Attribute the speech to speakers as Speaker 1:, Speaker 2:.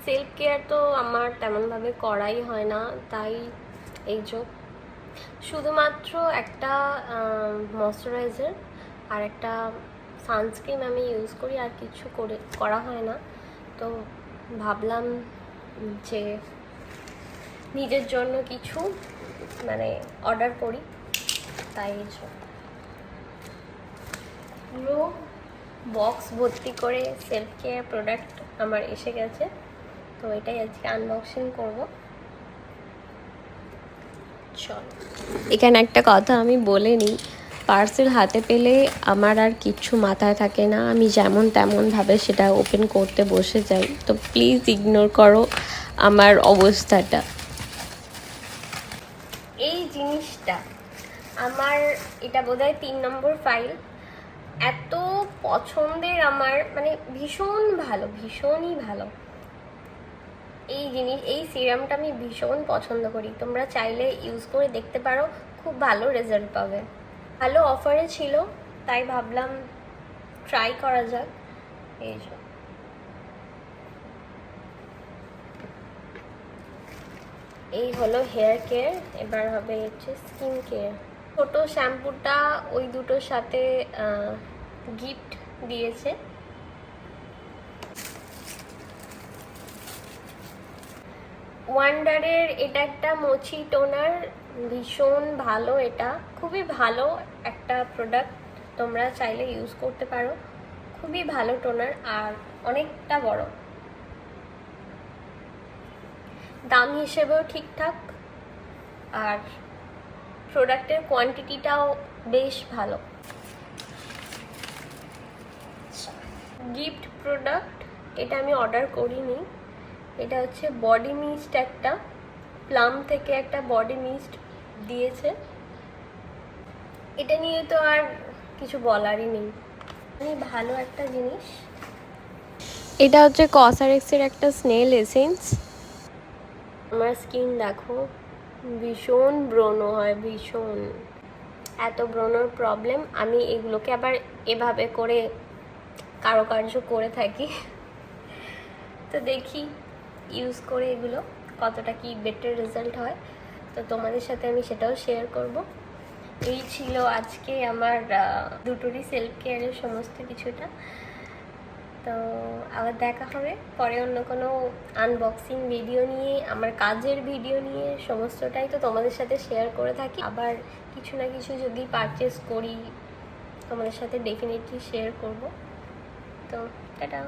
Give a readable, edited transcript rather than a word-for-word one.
Speaker 1: Self care তো আমার তেমনভাবে করাই হয় না, তাই এই যে শুধুমাত্র একটা ময়শ্চারাইজার আর একটা সানস্ক্রিন আমি ইউজ করি, আর কিছু করা হয় না। তো ভাবলাম যে নিজের জন্য কিছু মানে অর্ডার করি, তাই পুরো বক্স ভর্তি করে সেলফ কেয়ার প্রোডাক্ট আমার এসে গেছে। তো এটাই আজকে আনবক্সিং করব। চল, এখানে একটা কথা আমি বলে নিই, পার্সেল হাতে পেলে আমার আর কিচ্ছু মাথায় থাকে না, আমি যেমন তেমনভাবে সেটা ওপেন করতে বসে যাই। তো প্লিজ ইগনোর করো আমার অবস্থাটা। এই জিনিসটা আমার, এটা বোধহয় 3 নম্বর ফাইল, এত পছন্দের আমার, মানে ভীষণ ভালো, ভীষণই ভালো এই জিনিস। এই সিরামটা আমি ভীষণ পছন্দ করি, তোমরা চাইলে ইউজ করে দেখতে পারো, খুব ভালো রেজাল্ট পাবে। ভালো অফারে ছিল, তাই ভাবলাম ট্রাই করা যাক। এই যে এই হলো হেয়ার কেয়ার, এবার হবে হচ্ছে স্কিন কেয়ার। ছোটো শ্যাম্পুটা ওই দুটোর সাথে গিফট দিয়েছে। ওয়ান্ডারের এটা একটা মোচি টোনার, ভীষণ ভালো, এটা খুবই ভালো একটা প্রোডাক্ট, তোমরা চাইলে ইউজ করতে পারো। খুবই ভালো টোনার, আর অনেকটা বড়, দাম হিসেবেও ঠিকঠাক, আর প্রোডাক্টের কোয়ান্টিটিটাও বেশ ভালো। গিফট প্রোডাক্ট, এটা আমি অর্ডার করিনি। এটা হচ্ছে বডি মিস্ট, একটা প্লাম থেকে একটা বডি মিস্ট দিয়েছে। এটা নিয়ে তো আর কিছু বলারই নেই, ভালো একটা জিনিস। এটা হচ্ছে কসআরএক্সের একটা স্নেল এসেন্স। আমার স্কিন দেখো, ভীষণ ব্রণ হয়, ভীষণ, এত ব্রণর প্রবলেম। আমি এগুলোকে আবার এভাবে করে কারুকার্য করে থাকি। তো দেখি ইউজ করে এগুলো কতটা কি বেটার রেজাল্ট হয়, তো তোমাদের সাথে আমি সেটাও শেয়ার করব। এই ছিল আজকে আমার দুটোরই সেলফ কেয়ারের সমস্ত কিছুটা। তো আবার দেখা হবে পরে অন্য কোনো আনবক্সিং ভিডিও নিয়ে, আমার কাজের ভিডিও নিয়ে, সমস্তটাই তো তোমাদের সাথে শেয়ার করে থাকি। আবার কিছু না কিছু যদি পারচেস করি তোমাদের সাথে ডেফিনেটলি শেয়ার করব। তো টাটা।